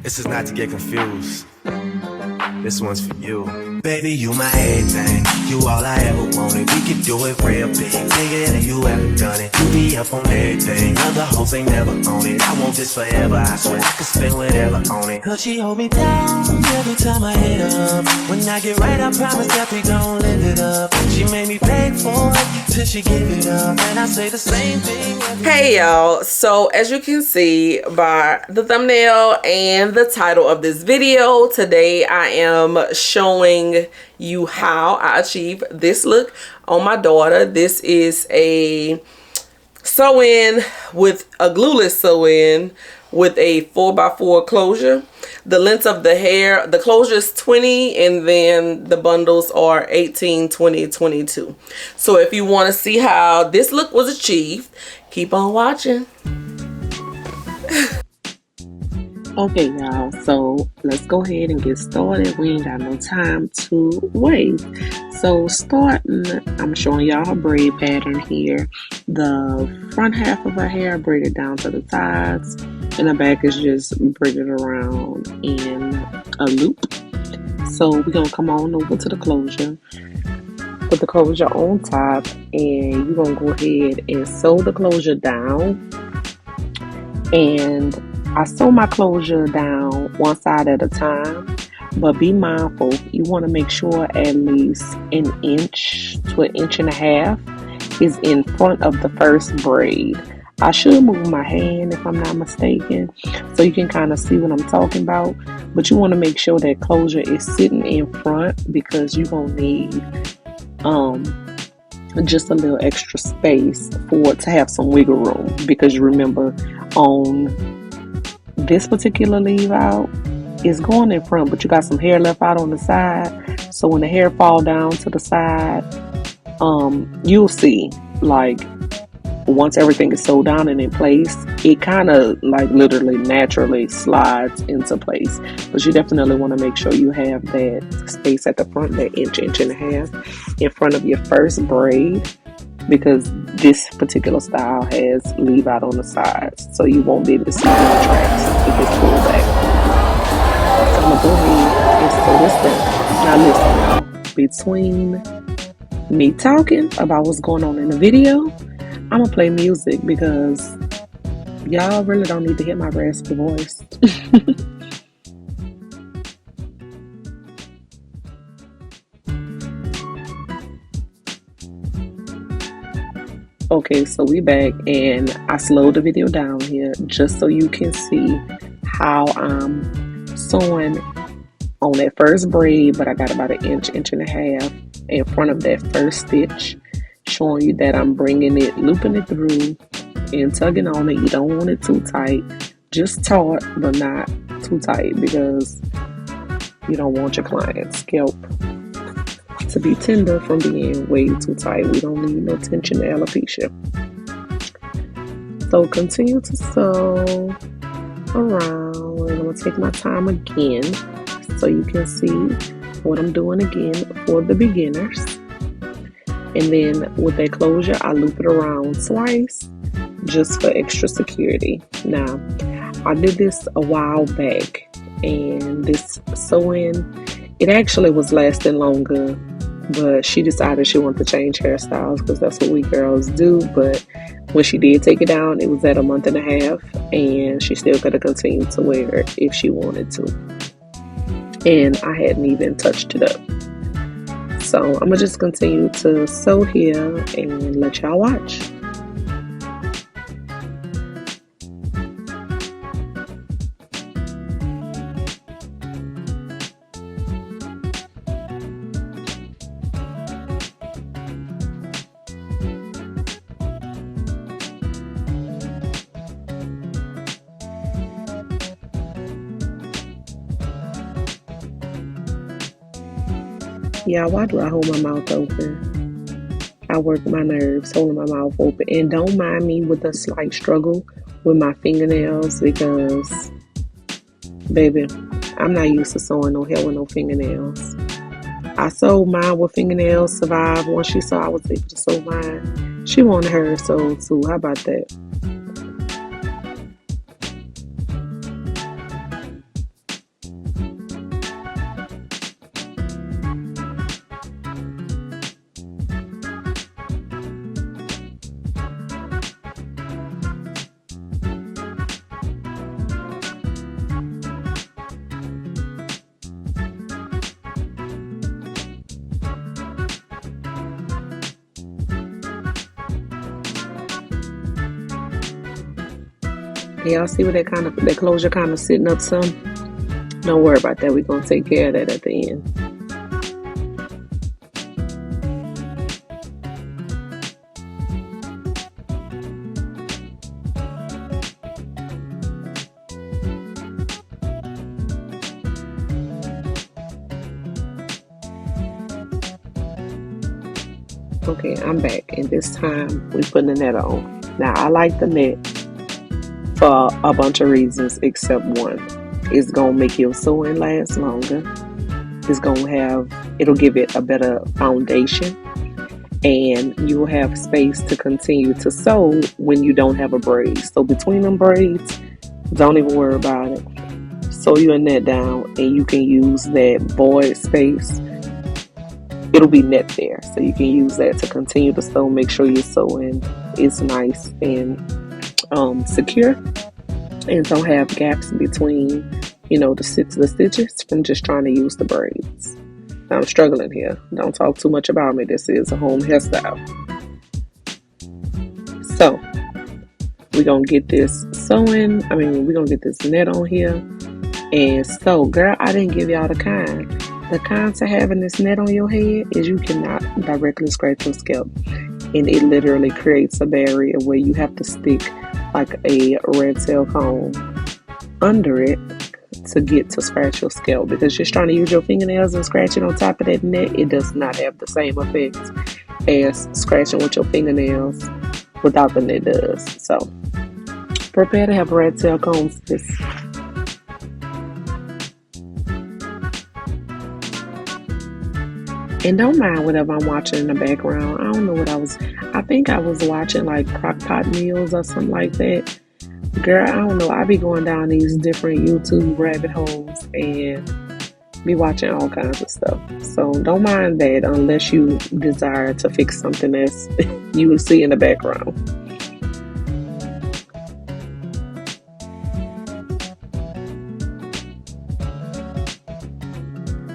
This is not to get confused. This one's for you. Baby, you my everything. You all I ever wanted. We could do it real big. Bigger than you ever done it. You be up on everything. Other hoes ain't never on it. I want this forever. I swear I could spend whatever on it. Cause she hold me down every time I hit up. When I get right, I promise that we gon' live it up. She made me beg for it till she give it up. And I say the same thing. Hey y'all, so as you can see by the thumbnail and the title of this video, today I am showing you how I achieve this look on my daughter. This is a sew-in with a glueless sew-in with a 4x4 closure. The length of the hair, the closure is 20 and then the bundles are 18, 20, 22. So if you want to see how this look was achieved, keep on watching. Okay, y'all, so let's go ahead and get started. We ain't got no time to waste. So starting, I'm showing y'all her braid pattern here. The front half of her hair braided down to the sides, and the back is just braided around in a loop. So we're gonna come on over to the closure. Put the closure on top, and you're gonna go ahead and sew the closure down. And I sew my closure down one side at a time, but be mindful, you want to make sure at least an inch to an inch and a half is in front of the first braid. I should move my hand if I'm not mistaken, so you can kind of see what I'm talking about, but you want to make sure that closure is sitting in front because you're going to need just a little extra space for it to have some wiggle room, because you remember on this particular leave out is going in front, but you got some hair left out on the side. So when the hair fall down to the side, you'll see, like, once everything is sewed down and in place, it kind of like literally naturally slides into place. But you definitely want to make sure you have that space at the front, that inch and a half in front of your first braid, because this particular style has leave out on the sides, so you won't be able to see the tracks if it's pulled back. So I'm gonna go ahead and sew this up. Now listen, between me talking about what's going on in the video, I'm gonna play music because y'all really don't need to hear my raspy voice. Okay, so we back, and I slowed the video down here just so you can see how I'm sewing on that first braid, but I got about an inch and a half in front of that first stitch, showing you that I'm bringing it, looping it through and tugging on it. You don't want it too tight, just taut but not too tight, because you don't want your client's scalp to be tender from being way too tight. We don't need no tension or alopecia. So continue to sew around, and I'm going to take my time again so you can see what I'm doing again for the beginners. And then with that closure, I loop it around twice just for extra security. Now, I did this a while back, and this sew-in, it actually was lasting longer, but she decided she wanted to change hairstyles because that's what we girls do. But when she did take it down, it was at a month and a half, and she still could have continued to wear it if she wanted to. And I hadn't even touched it up. So I'm gonna just continue to sew here and let y'all watch. Yeah, why do I hold my mouth open? I work my nerves holding my mouth open. And don't mind me with a slight struggle with my fingernails, because, baby, I'm not used to sewing no hair with no fingernails. I sewed mine with fingernails, survived. Once she saw I was able to sew mine, she wanted hers sewed too. How about that? Y'all see where that closure kind of sitting up some? Don't worry about that. We're going to take care of that at the end. Okay, I'm back, and this time we putting the net on. Now, I like the net for a bunch of reasons except one. It's gonna make your sewing last longer. It'll give it a better foundation, and you'll have space to continue to sew when you don't have a braid. So between them braids, don't even worry about it. Sew your net down, and you can use that void space. It'll be net there, so you can use that to continue to sew. Make sure your sewing is nice and secure, and don't have gaps between, the stitches from just trying to use the braids. Now, I'm struggling here. Don't talk too much about me. This is a home hairstyle. So we're gonna get this sewing. We're gonna get this net on here. And so, girl, I didn't give y'all the kind. The con to having this net on your head is you cannot directly scratch your scalp. And it literally creates a barrier where you have to stick like a red tail comb under it to get to scratch your scalp. Because just trying to use your fingernails and scratch it on top of that net, it does not have the same effect as scratching with your fingernails without the net does. So, prepare to have red tail combs, sis. And don't mind whatever I'm watching in the background. I don't know what I think I was watching like Crock-Pot Meals or something like that. Girl, I don't know. I be going down these different YouTube rabbit holes and be watching all kinds of stuff. So don't mind that unless you desire to fix something that's you will see in the background.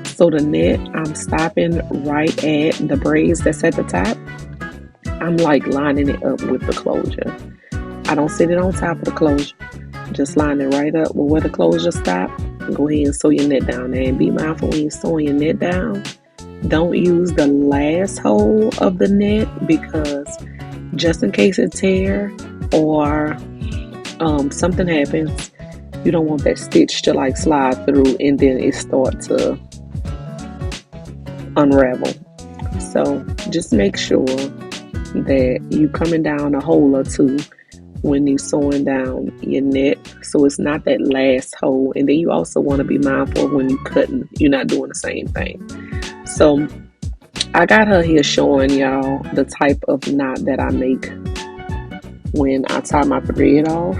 So the net, I'm stopping right at the braids that's at the top. I'm like lining it up with the closure. I don't sit it on top of the closure. Just line it right up with where the closure stop. Go ahead and sew your net down there. And be mindful when you're sewing your net down. Don't use the last hole of the net, because just in case it tear or something happens, you don't want that stitch to like slide through and then it start to unravel. So just make sure that you coming down a hole or two when you sewing down your net, so it's not that last hole. And then you also want to be mindful when you cutting, you're not doing the same thing. So I got her here showing y'all the type of knot that I make when I tie my thread off.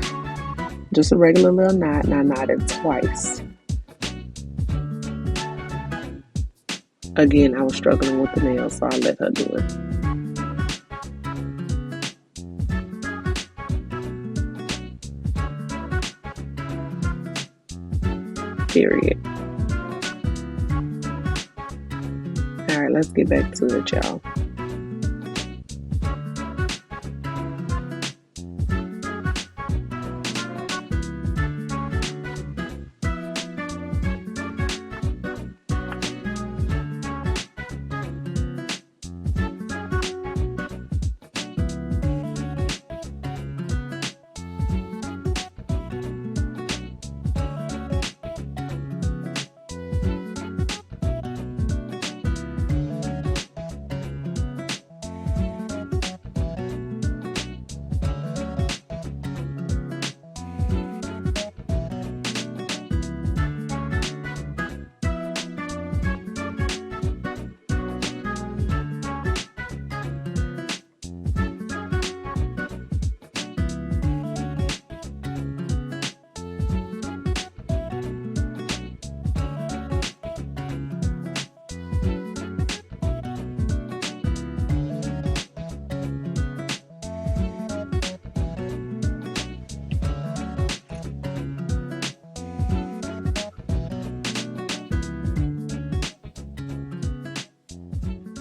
Just a regular little knot, and I knot it twice. Again, I was struggling with the nails, so I let her do it. Period. All right, let's get back to it, y'all.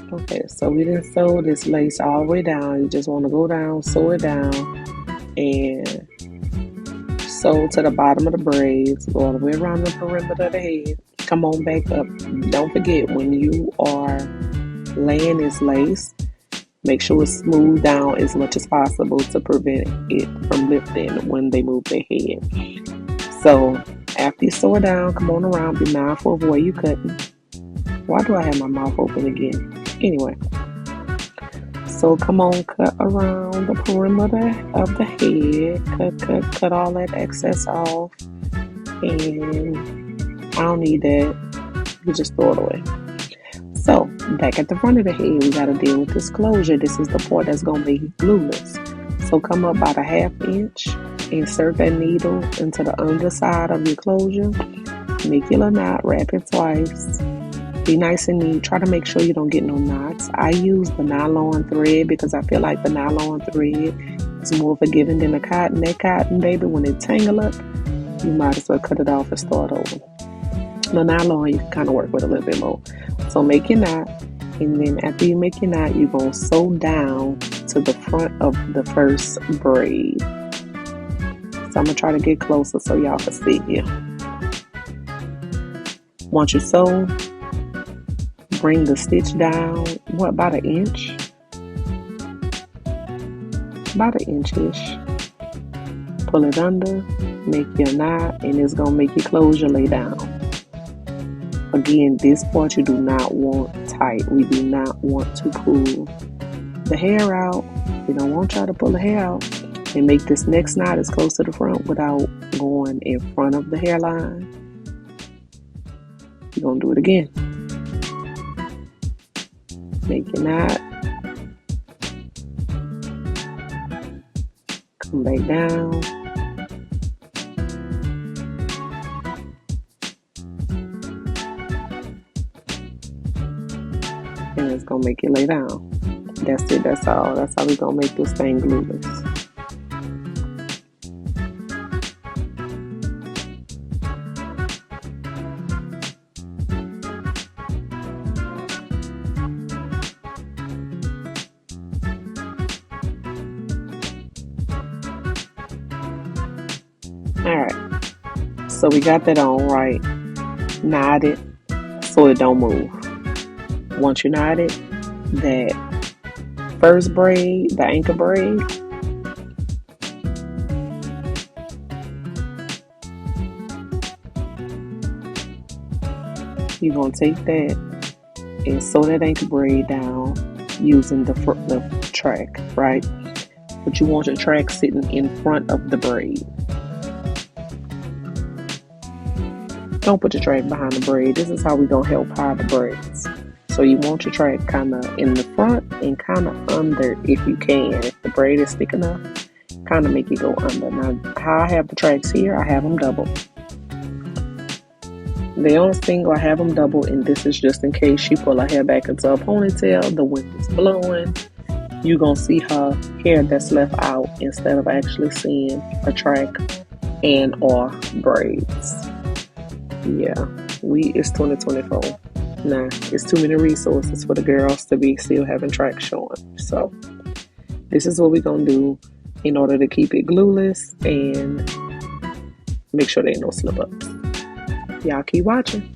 Okay, so we didn't sew this lace all the way down. You just want to go down, sew it down, and So to the bottom of the braids, go all the way around the perimeter of the head. Come on back up. Don't forget, when you are laying this lace, make sure it's smoothed down as much as possible to prevent it from lifting when they move their head. So after you sew it down, come on around. Be mindful of where you're cutting. Why do I have my mouth open again? Anyway. So come on, cut around the perimeter of the head. Cut all that excess off. And I don't need that. You just throw it away. So back at the front of the head, we got to deal with this closure. This is the part that's going to make it glueless. So come up about a 1/2 inch. Insert that needle into the underside of your closure. Make your little knot. Wrap it twice. Be nice and neat. Try to make sure you don't get no knots. I use the nylon thread because I feel like the nylon thread is more forgiving than the cotton. That cotton, baby, when it tangle up, you might as well cut it off and start over. The nylon, you can kind of work with a little bit more. So make your knot, and then after you make your knot, you're going to sew down to the front of the first braid. So I'm going to try to get closer so y'all can see here. Once you sew, bring the stitch down, about 1 inch? About 1 inch-ish. Pull it under, make your knot, and it's going to make your closure lay down. Again, this part you do not want tight. We do not want to pull the hair out. We don't want y'all to pull the hair out. And make this next knot as close to the front without going in front of the hairline. You're going to do it again. Make your knot. Come back down. And it's going to make it lay down. That's it. That's all. That's how we're going to make this thing glueless. Alright, so we got that on right. Knot it so it don't move. Once you knot it, that first braid, the anchor braid, you're going to take that and sew that anchor braid down using the track, right? But you want your track sitting in front of the braid. Don't put your track behind the braid. This is how we're going to help hide the braids. So you want your track kind of in the front and kind of under if you can. If the braid is thick enough, kind of make it go under. Now, how I have the tracks here, I have them double. The only thing I have them double, and this is just in case she pull her hair back into a ponytail, the wind is blowing, you're going to see her hair that's left out instead of actually seeing a track and or braids. Yeah, it's 2024. Nah, it's too many resources for the girls to be still having tracks showing. So this is what we're going to do in order to keep it glueless and make sure there ain't no slip ups. Y'all keep watching.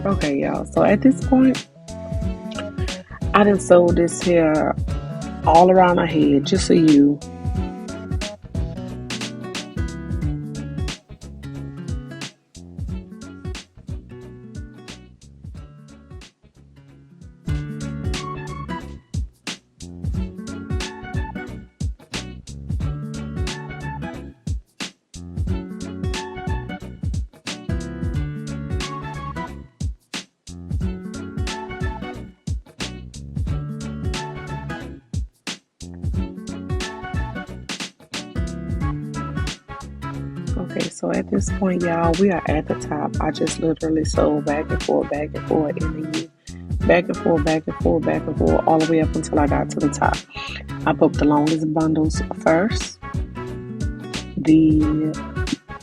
Okay, y'all. So at this point, I done sewed this hair all around her head just so you. Okay, so at this point, y'all, we are at the top. I just literally sewed back and forth, and then back and forth, all the way up until I got to the top. I put the longest bundles first. The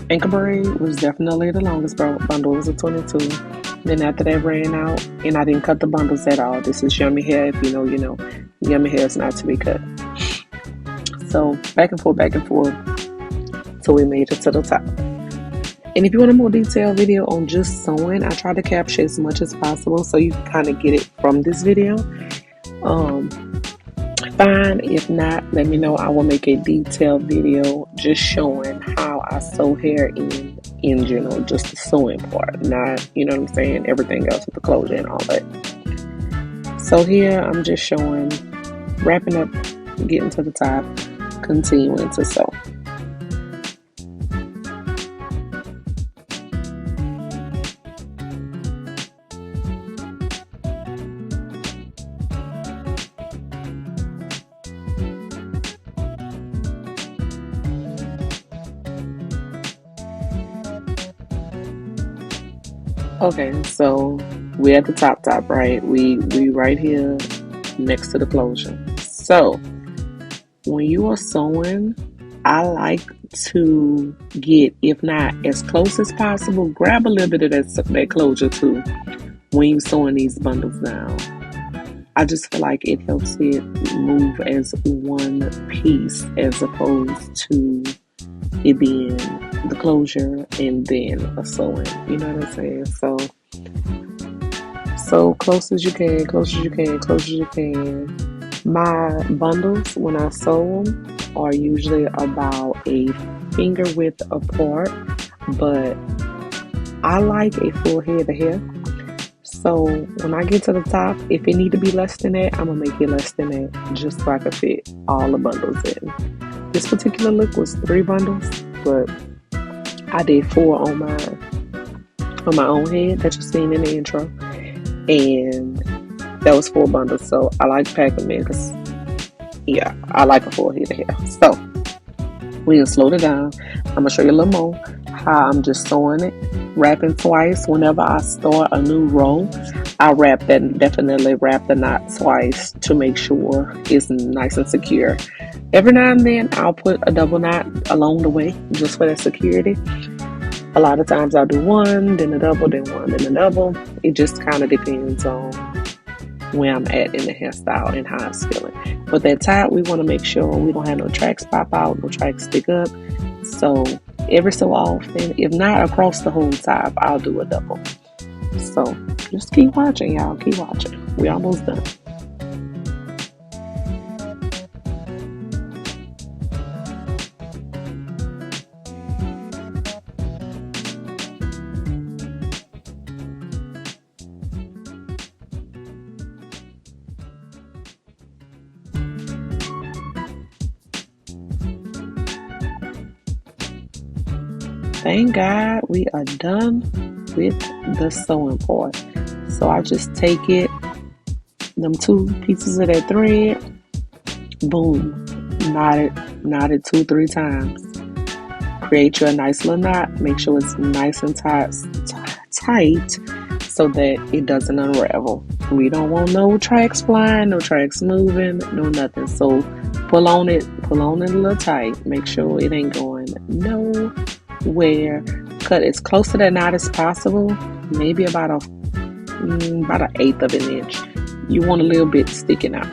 ankle braid was definitely the longest bundle. It was a 22. Then after that ran out, and I didn't cut the bundles at all. This is yummy hair. If you know, you know. Yummy hair is not to be cut. So back and forth, till we made it to the top. And if you want a more detailed video on just sewing, I try to capture as much as possible so you can kind of get it from this video. Fine. If not, let me know. I will make a detailed video just showing how I sew hair in general, just the sewing part, not, you know what I'm saying, everything else with the closure and all that. So here I'm just showing, wrapping up, getting to the top, continuing to sew. Okay, so we're at the top, right? We right here next to the closure. So when you are sewing, I like to get, if not as close as possible, grab a little bit of that closure too when you're sewing these bundles down. I just feel like it helps it move as one piece as opposed to it being the closure and then a sewing. You know what I'm saying? So close as you can, My bundles, when I sew them, are usually about a finger width apart, but I like a full head of hair. So when I get to the top, if it need to be less than that, I'm gonna make it less than that, just so I can fit all the bundles in. This particular look was 3 bundles, but I did 4 on my own head that you seen in the intro, and that was 4 bundles. So I like packing them in because, yeah, I like a full head of hair. So we can slow it down. I'm gonna show you a little more how I'm just sewing it, wrapping twice. Whenever I start a new row, I definitely wrap the knot twice to make sure it's nice and secure. Every now and then I'll put a double knot along the way just for that security. A lot of times I'll do one, then a double, then one, then a double. It just kind of depends on where I'm at in the hairstyle and how I'm feeling. But that top, we want to make sure we don't have no tracks pop out, no tracks stick up. So every so often, if not across the whole top, I'll do a double. So just keep watching, y'all. Keep watching. We're almost done. Thank God we are done with the sewing part. So I just take it, them 2 pieces of that thread, boom, knot it 2-3 times. Create you a nice little knot. Make sure it's nice and tight so that it doesn't unravel. We don't want no tracks flying, no tracks moving, no nothing. So pull on it a little tight. Make sure it ain't going nowhere. Cut as close to that knot as possible. Maybe about an 1/8 of an inch. You want a little bit sticking out.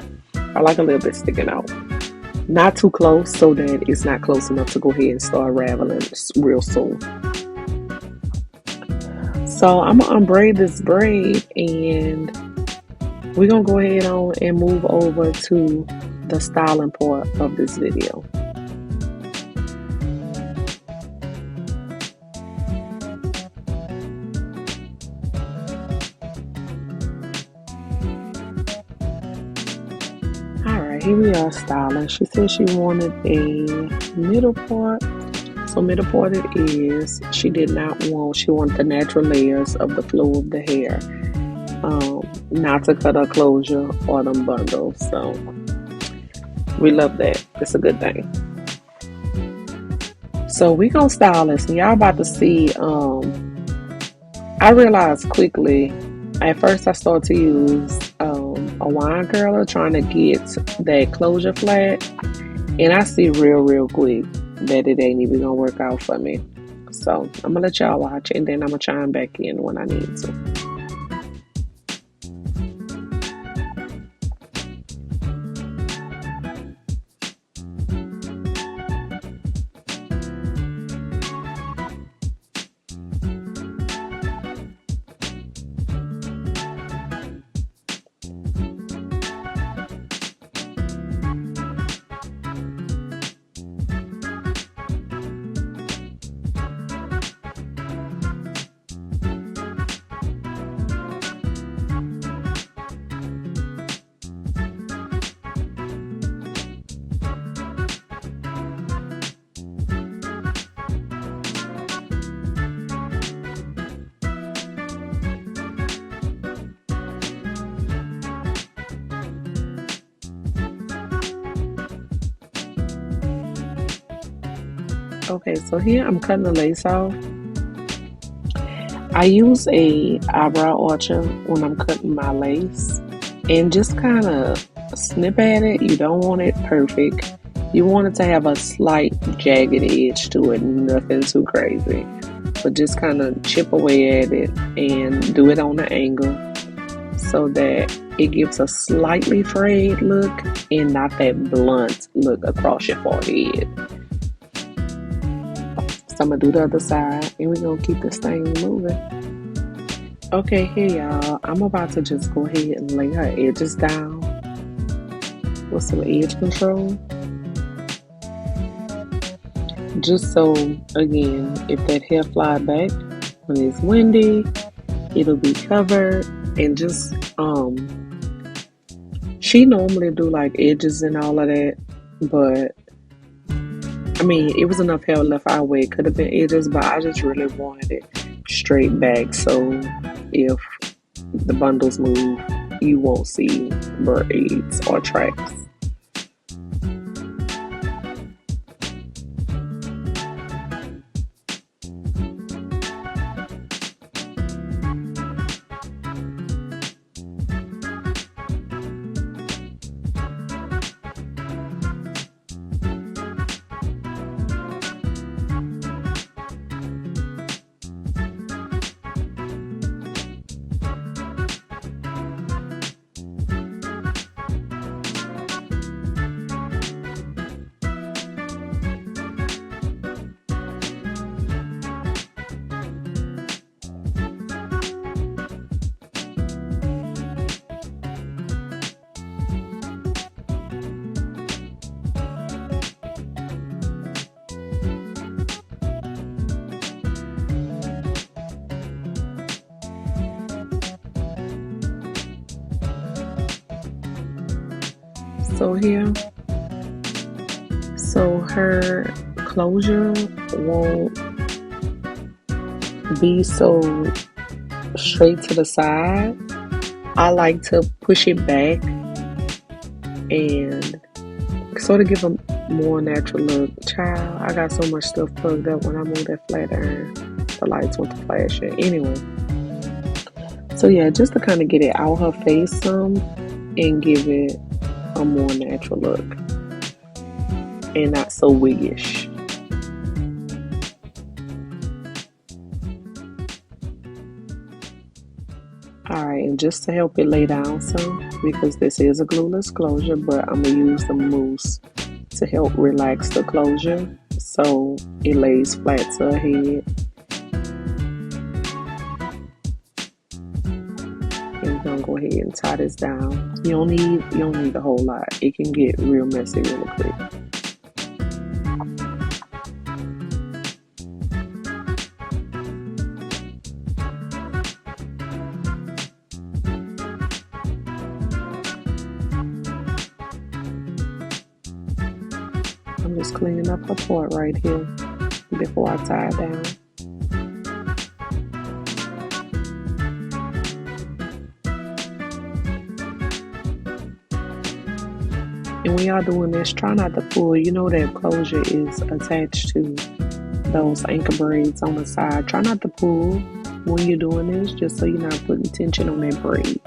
I like a little bit sticking out. Not too close so that it's not close enough to go ahead and start raveling real soon. So I'm gonna unbraid this braid, and we're gonna go ahead on and move over to the styling part of this video. Alright, here we are styling. She said she wanted a middle part. So middle part it is. She wanted the natural layers of the flow of the hair. Not to cut her closure or them bundles. So we love that. It's a good thing. So we gonna style this, and y'all about to see. I realized quickly. At first, I started to use a wine curler trying to get that closure flat, and I see real quick that it ain't even gonna work out for me. So I'm gonna let y'all watch, and then I'm gonna chime back in when I need to. Okay, so here I'm cutting the lace off. I use a eyebrow archer when I'm cutting my lace, and just kind of snip at it. You don't want it perfect. You want it to have a slight jagged edge to it, nothing too crazy. But just kind of chip away at it and do it on an angle so that it gives a slightly frayed look and not that blunt look across your forehead. So I'm gonna do the other side, and we're gonna keep this thing moving. Okay, here y'all, I'm about to just go ahead and lay her edges down with some edge control. Just so, again, if that hair fly back when it's windy, it'll be covered. And just, she normally do like edges and all of that, but I mean, it was enough hair left our way. It could have been edges, but I just really wanted it straight back. So if the bundles move, you won't see braids or tracks. So here, so her closure won't be so straight to the side. I like to push it back and sort of give a more natural look. Child, I got so much stuff plugged up when I moved that flat iron. The lights went to flashing. Anyway, so yeah, just to kind of get it out her face some and give it a more natural look and not so wiggish. Alright, and just to help it lay down some, because this is a glueless closure, but I'm going to use the mousse to help relax the closure so it lays flat to her head. And we're gonna go ahead and tie this down. You don't need a whole lot. It can get real messy really quick. I'm just cleaning up her part right here before I tie it down. And when y'all doing this, try not to pull. You know that closure is attached to those anchor braids on the side. Try not to pull when you're doing this, just so you're not putting tension on that braid.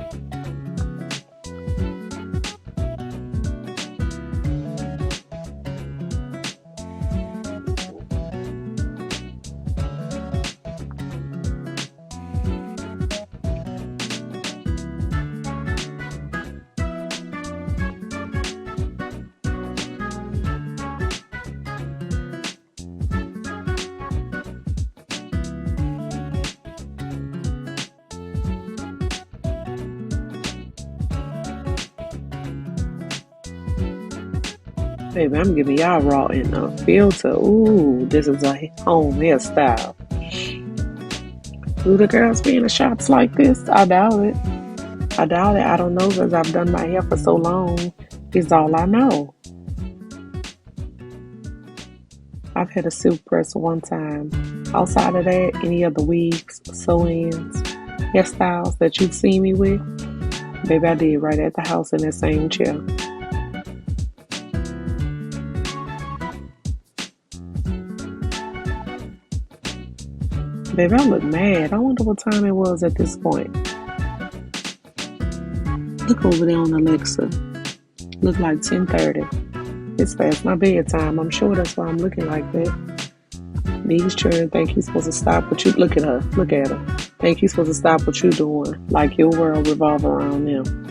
Baby, I'm giving y'all raw in a filter. Ooh, this is a home hairstyle. Do the girls be in the shops like this? I doubt it. I don't know, because I've done my hair for so long. It's all I know. I've had a silk press one time. Outside of that, any other wigs, sew-ins, hairstyles that you've seen me with, baby, I did right at the house in that same chair. Baby, I look mad. I wonder what time it was at this point. Look over there on Alexa. Look like 10:30. It's past my bedtime. I'm sure that's why I'm looking like that. These children think you're supposed to stop what you... Look at her. Look at her. Think you're supposed to stop what you're doing. Like your world revolve around them.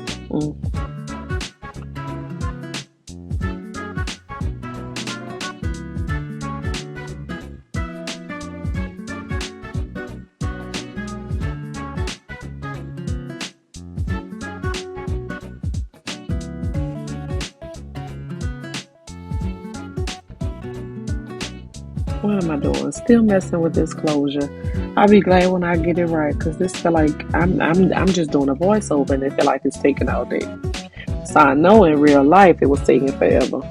What am I doing? Still messing with this closure. I'll be glad when I get it right, because this feel like I'm just doing a voiceover and it feel like it's taking all day. So I know in real life it was taking forever.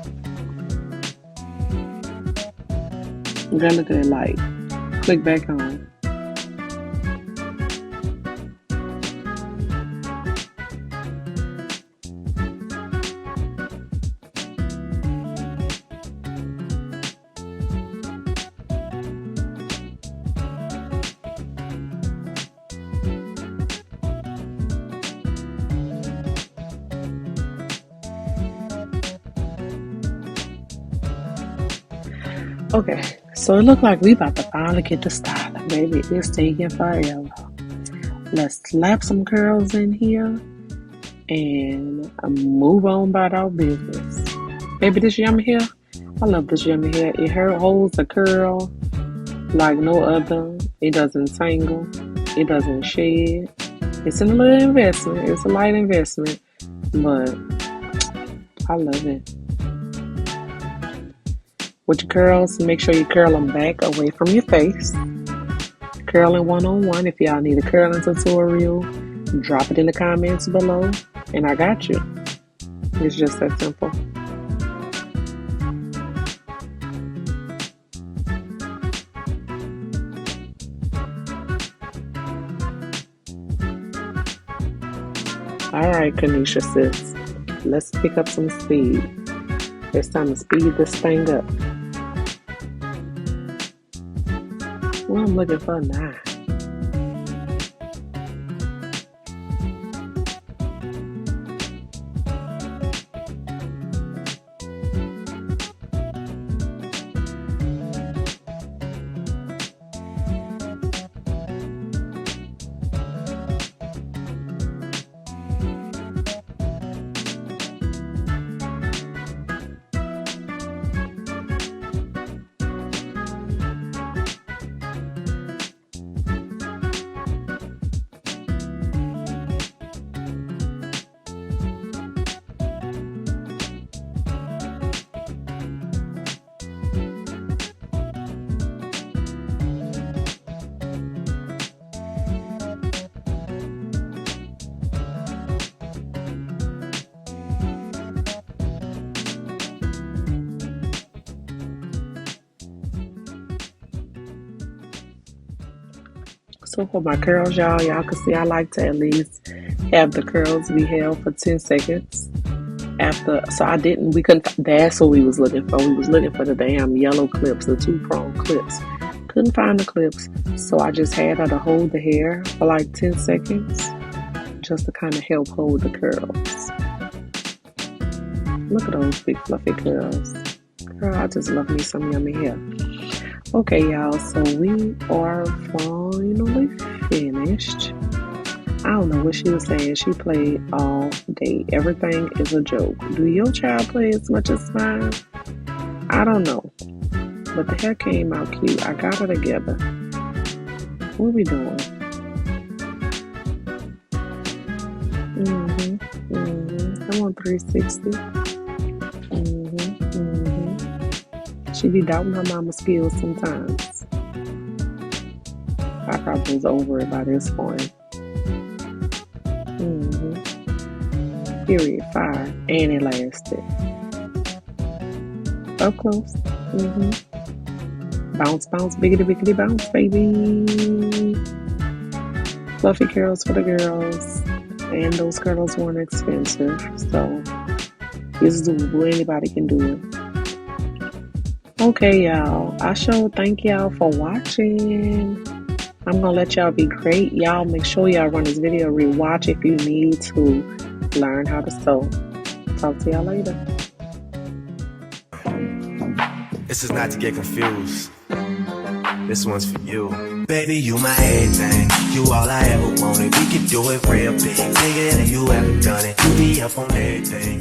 Girl, look at that light. Click back on. Okay, so it look like we about to finally get to styling, baby. It's taking forever. Let's slap some curls in here and move on about our business. Baby, this yummy hair, I love this yummy hair. It holds a curl like no other. It doesn't tangle. It doesn't shed. It's a little investment. It's a light investment, but I love it. With your curls, make sure you curl them back away from your face. Curling one-on-one. If y'all need a curling tutorial, drop it in the comments below, and I got you. It's just that simple. All right, Kanisha sis, let's pick up some speed. It's time to speed this thing up. What I'm looking for now. So for my curls, y'all can see I like to at least have the curls be held for 10 seconds. We couldn't, that's what we was looking for. We was looking for the damn yellow clips, the 2-prong clips. Couldn't find the clips, so I just had her to hold the hair for like 10 seconds just to kind of help hold the curls. Look at those big fluffy curls. Girl, I just love me some yummy hair. Okay, y'all, so we are finally finished. I don't know what she was saying. She played all day. Everything is a joke. Do your child play as much as mine? I don't know. But the hair came out cute. I got her together. What are we doing? I'm on 360. She be doubting her mama's skills sometimes. I probably was over it by this point. Period. 5. And it lasted. Up close. Bounce, bounce, biggity, biggity, bounce, baby. Fluffy curls for the girls. And those curls weren't expensive. So, this is doable. Anybody can do it. Okay, y'all. I sure thank y'all for watching. I'm gonna let y'all be great. Y'all make sure y'all run this video, rewatch if you need to learn how to sew. Talk to y'all later. This is not to get confused. This one's for you. Baby, you my everything. You all I ever wanted. We could do it real big. Bigger than you ever done it. You be up on everything.